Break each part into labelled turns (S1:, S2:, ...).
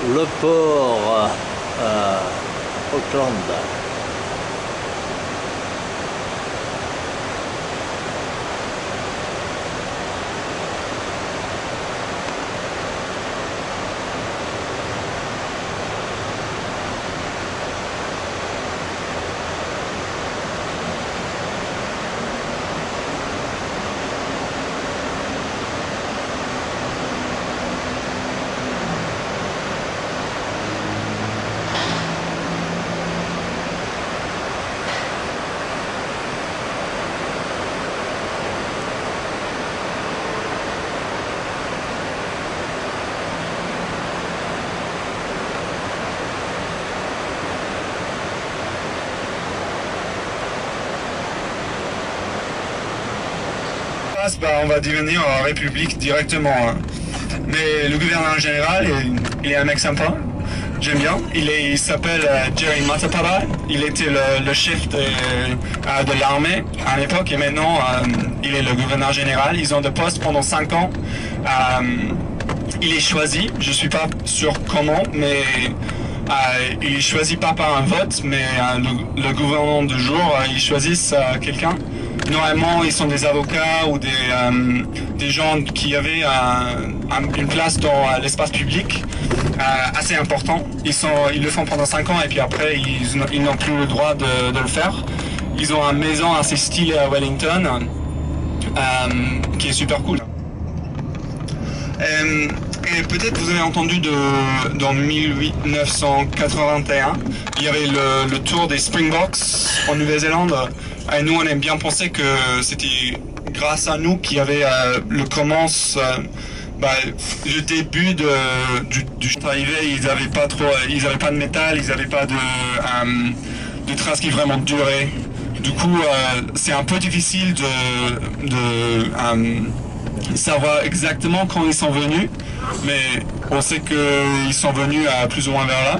S1: le port Auckland.
S2: On va devenir république directement. Mais le gouverneur général, il est un mec sympa. J'aime bien. Il s'appelle Jerry Matapara. Il était le chef de l'armée à l'époque et maintenant il est le gouverneur général. Ils ont des postes pendant 5 ans. Il est choisi. Je ne suis pas sûr comment, mais il est choisi pas par un vote, mais le gouvernement du jour, ils choisissent quelqu'un. Normalement, ils sont des avocats ou des gens qui avaient une place dans l'espace public assez important. Ils le font pendant 5 ans et puis après, ils n'ont plus le droit de le faire. Ils ont une maison assez stylée à Wellington qui est super cool. Et peut-être vous avez entendu dans 1981, il y avait le tour des Springboks en Nouvelle-Zélande. Et nous, on aime bien penser que c'était grâce à nous qu'il y avait le début du arrivé. Ils n'avaient pas de métal, ils n'avaient pas de traces qui vraiment duraient. Du coup, c'est un peu difficile de savoir exactement quand ils sont venus, mais on sait qu'ils sont venus plus ou moins vers là.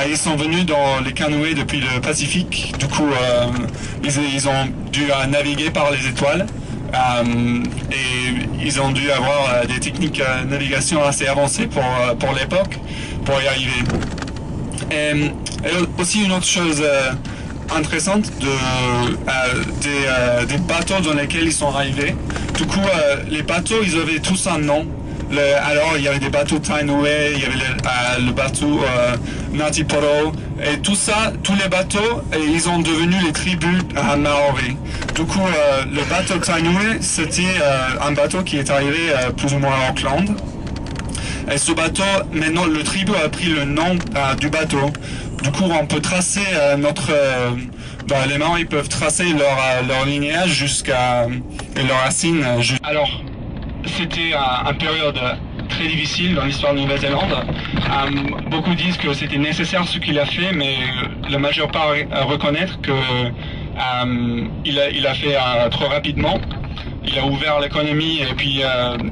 S2: Ils sont venus dans les canoës depuis le Pacifique, du coup ils ont dû naviguer par les étoiles et ils ont dû avoir des techniques de navigation assez avancées pour l'époque, pour y arriver. Et aussi une autre chose intéressante des bateaux dans lesquels ils sont arrivés. Du coup, les bateaux, ils avaient tous un nom. Alors, il y avait des bateaux Tainui, il y avait le bateau Ngati Porou, et tout ça, tous les bateaux, ils ont devenu les tribus Maori. Du coup, le bateau Tainui, c'était un bateau qui est arrivé plus ou moins à Auckland. Et ce bateau, maintenant, le tribu a pris le nom du bateau. Du coup, on peut tracer les Maoris peuvent tracer leur lignage jusqu'à leur racine. Alors, c'était une période très difficile dans l'histoire de Nouvelle-Zélande. Beaucoup disent que c'était nécessaire ce qu'il a fait, mais la majeure part reconnaître que il a fait trop rapidement. Il a ouvert l'économie et puis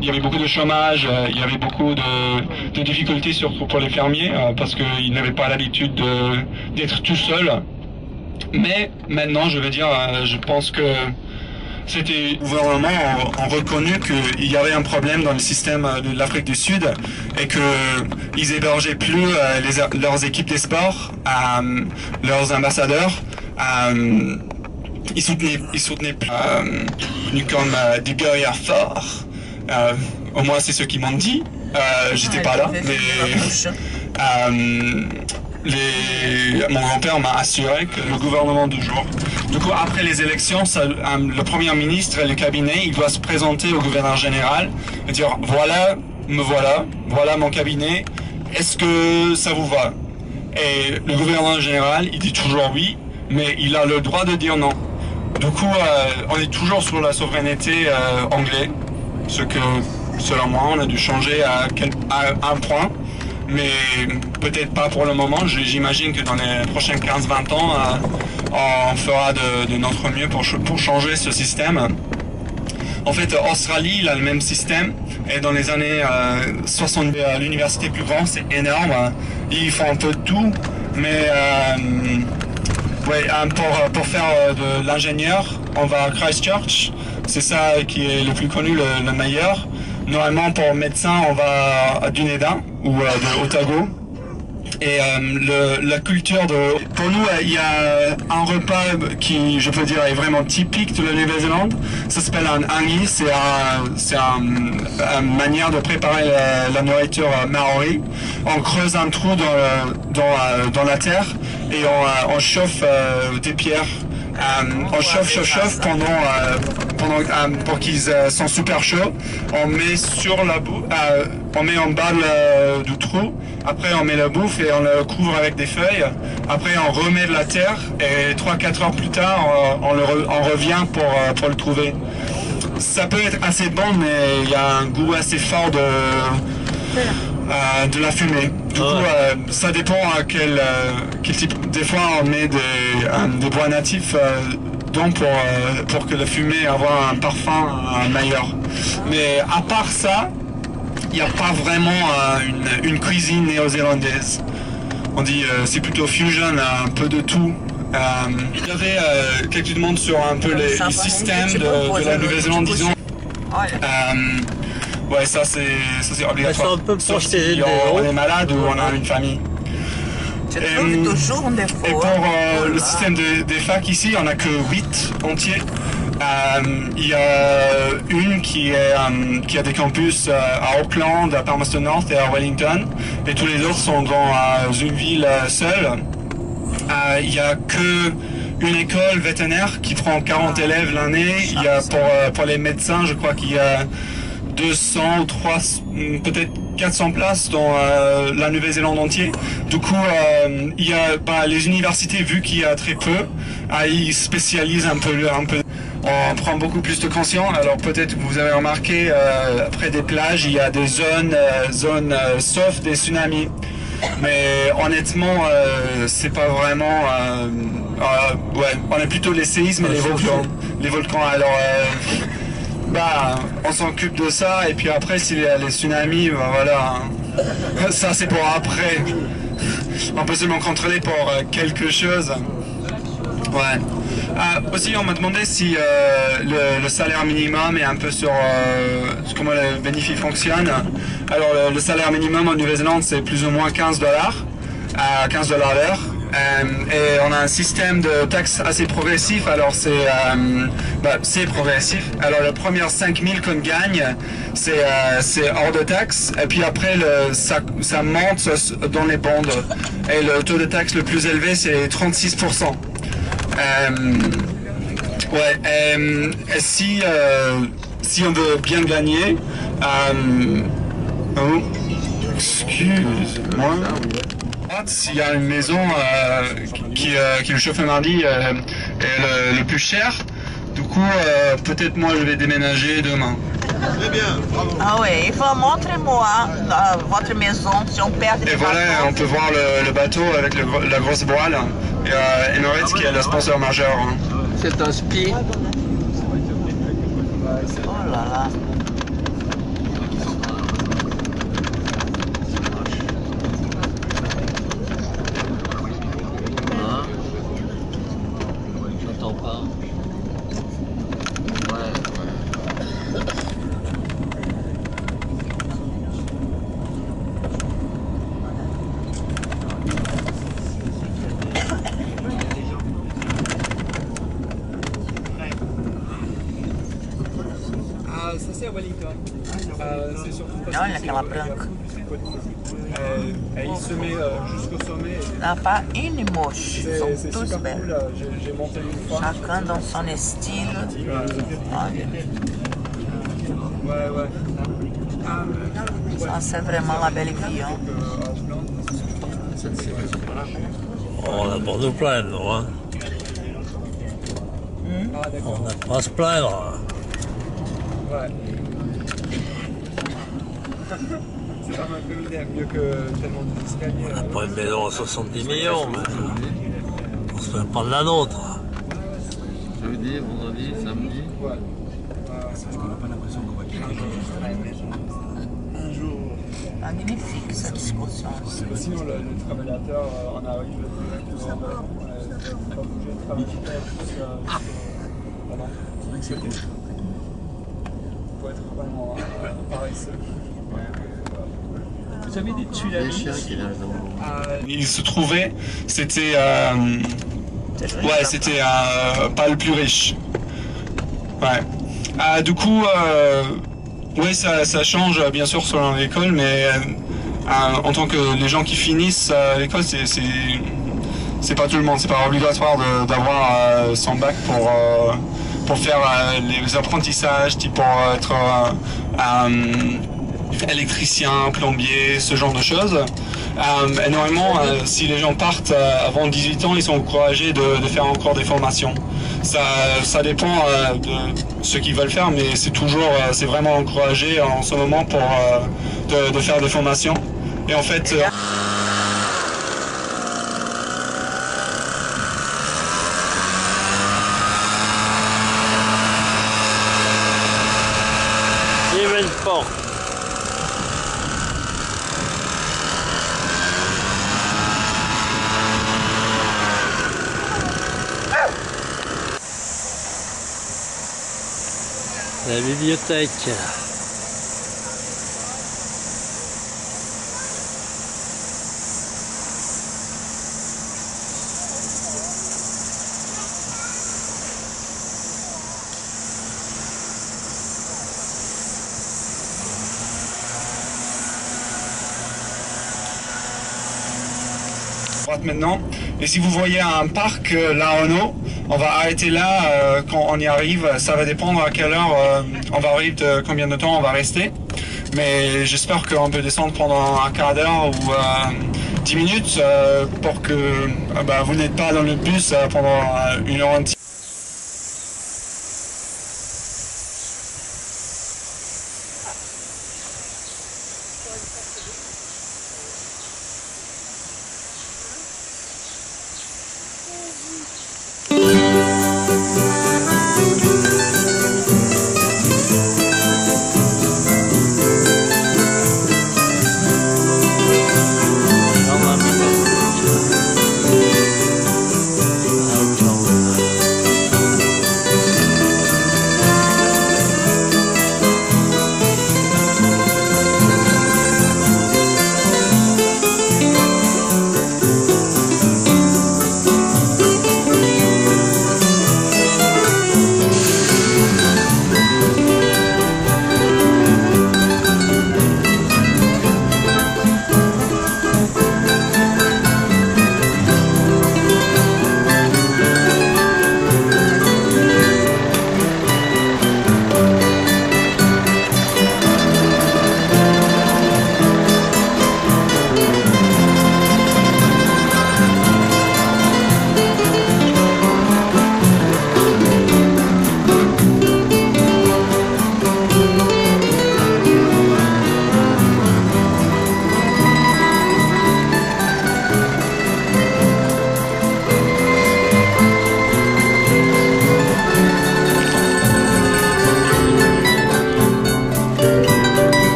S2: il y avait beaucoup de chômage, il y avait beaucoup de difficultés surtout pour les fermiers parce qu'ils n'avaient pas l'habitude d'être tout seuls. Mais maintenant, je veux dire, je pense que c'était le gouvernement ont reconnu qu'il y avait un problème dans le système de l'Afrique du Sud et qu'ils hébergeaient plus leurs équipes des sports, leurs ambassadeurs. Ils soutenaient plus comme des guerriers forts. Au moins c'est ce qu'ils m'ont dit. J'étais pas là, mais mon grand-père m'a assuré que le gouvernement du jour. Du coup, après les élections, le premier ministre et le cabinet, il doit se présenter au gouverneur général et dire voilà mon cabinet. Est-ce que ça vous va? Et le gouverneur général, il dit toujours oui, mais il a le droit de dire non. Du coup, on est toujours sur la souveraineté anglaise, ce que, selon moi, on a dû changer à un point, mais peut-être pas pour le moment. J'imagine que dans les prochains 15-20 ans, on fera de notre mieux pour changer ce système. En fait, Australie, il a le même système, et dans les années 60, l'université plus grande, c'est énorme. Ils font un peu de tout, mais pour faire de l'ingénieur, on va à Christchurch. C'est ça qui est le plus connu, le meilleur. Normalement, pour médecin, on va à Dunedin ou de Otago. Et la culture de... Pour nous, il y a un repas qui, je peux dire, est vraiment typique de la Nouvelle-Zélande. Ça s'appelle un hangi. C'est une manière de préparer la nourriture maori. On creuse un trou dans la terre et on chauffe des pierres. On chauffe pour qu'ils sont super chauds. On met sur la boue, on met en bas du trou. Après on met la bouffe et on le couvre avec des feuilles. Après on remet de la terre et 3-4 heures plus tard on revient pour le trouver. Ça peut être assez bon, mais il y a un goût assez fort de la fumée. Du coup, ça dépend à quel type. Des fois, on met des bois natifs pour que la fumée avoir un parfum meilleur. Mais à part ça, il n'y a pas vraiment une cuisine néo-zélandaise. On dit c'est plutôt fusion, un peu de tout. Il y avait quelques demandes sur un peu les systèmes de la Nouvelle-Zélande, disons. Ouais, ça c'est obligatoire. Sauf si on est malade ou on a une famille. Et pour le système des facs ici, on n'a que 8 entiers. Il y a une qui a des campus à Auckland, à Palmerston North et à Wellington. Et tous les autres sont dans une ville seule. Il n'y a que une école vétérinaire qui prend 40 élèves l'année. Il y a pour les médecins, je crois qu'il y a 200 ou 300, peut-être 400 places dans la Nouvelle-Zélande entière. Du coup, il y a les universités, vu qu'il y a très peu, ils spécialisent un peu. On prend beaucoup plus de conscience. Alors peut-être que vous avez remarqué, près des plages, il y a des zones sauf des tsunamis. Mais honnêtement, c'est pas vraiment. On a plutôt les séismes et les volcans. Alors. On s'occupe de ça et puis après s'il y a les tsunamis, voilà, ça c'est pour après. On peut seulement contrôler pour quelque chose. Ouais. Aussi on m'a demandé si le salaire minimum est un peu sur comment le bénéfice fonctionne. Alors le salaire minimum en Nouvelle-Zélande c'est plus ou moins $15 à $15 l'heure. Et on a un système de taxes assez progressif, alors c'est progressif. Alors les premières 5 000 qu'on gagne, c'est hors de taxe, et puis après ça monte dans les bandes. Et le taux de taxe le plus élevé c'est 36%. Et si on veut bien gagner, excuse-moi. S'il y a une maison qui le chauffe le mardi est le plus cher, du coup peut-être moi je vais déménager demain.
S1: Très bien, bravo.
S3: Ah oui, il faut montrez-moi votre maison si on perd des
S2: Et voilà, on peut voir le bateau avec la grosse voile. Et Emirates qui est le sponsor majeur.
S4: C'est un spi.
S3: Oh là là.
S4: J'entends pas.
S2: Ça c'est à Wellington. C'est surtout parce
S3: Non, aquela branca.
S2: Et il se met jusqu'au sommet.
S3: Não, pas une mouche.
S2: C'est
S3: São tous
S2: super
S3: belos.
S2: cool. J'ai monté une fois.
S3: Chacun dans son style. Olha,
S2: Ouais.
S3: ça c'est vraiment la belle vie. Hein.
S4: On n'a pas à nous plaindre, nous, hein. On n'a pas à se plaindre.
S2: Ouais. C'est pas mal criminel, mieux que tellement d'escaliers.
S4: On n'a pas une maison à 70 millions, mais on se fait pas de la nôtre.
S1: Jeudi, vendredi, samedi.
S2: Ouais.
S5: Parce qu'on n'a pas l'impression qu'on va quitter.
S2: Un jour.
S3: Magnifique cette discussion.
S2: Sinon, le travailleur, on arrive directement. On n'a pas bougé de travailler jusqu'à.
S5: C'est vrai que c'est cool.
S2: Faut être vraiment paresseux.
S5: Vous avez des
S1: Les
S5: Tuileries
S1: chiens qui est là dans...
S2: Il se trouvait, c'était c'était pas le plus riche. Ouais. Du coup, ouais, ça change bien sûr selon l'école, mais en tant que les gens qui finissent l'école, c'est pas tout le monde, c'est pas obligatoire d'avoir son bac pour faire les apprentissages, type pour être électricien, plombier, ce genre de choses. Et normalement, si les gens partent avant 18 ans, ils sont encouragés de faire encore des formations. Ça dépend de ce qu'ils veulent faire, mais c'est vraiment encouragé en ce moment de faire des formations. Et en fait...
S4: Sport. La bibliothèque.
S2: Maintenant, et si vous voyez un parc là en haut, on va arrêter là quand on y arrive. Ça va dépendre à quelle heure on va arriver, de combien de temps on va rester, mais j'espère qu'on peut descendre pendant un quart d'heure ou 10 minutes pour que vous n'êtes pas dans le bus pendant 1h30.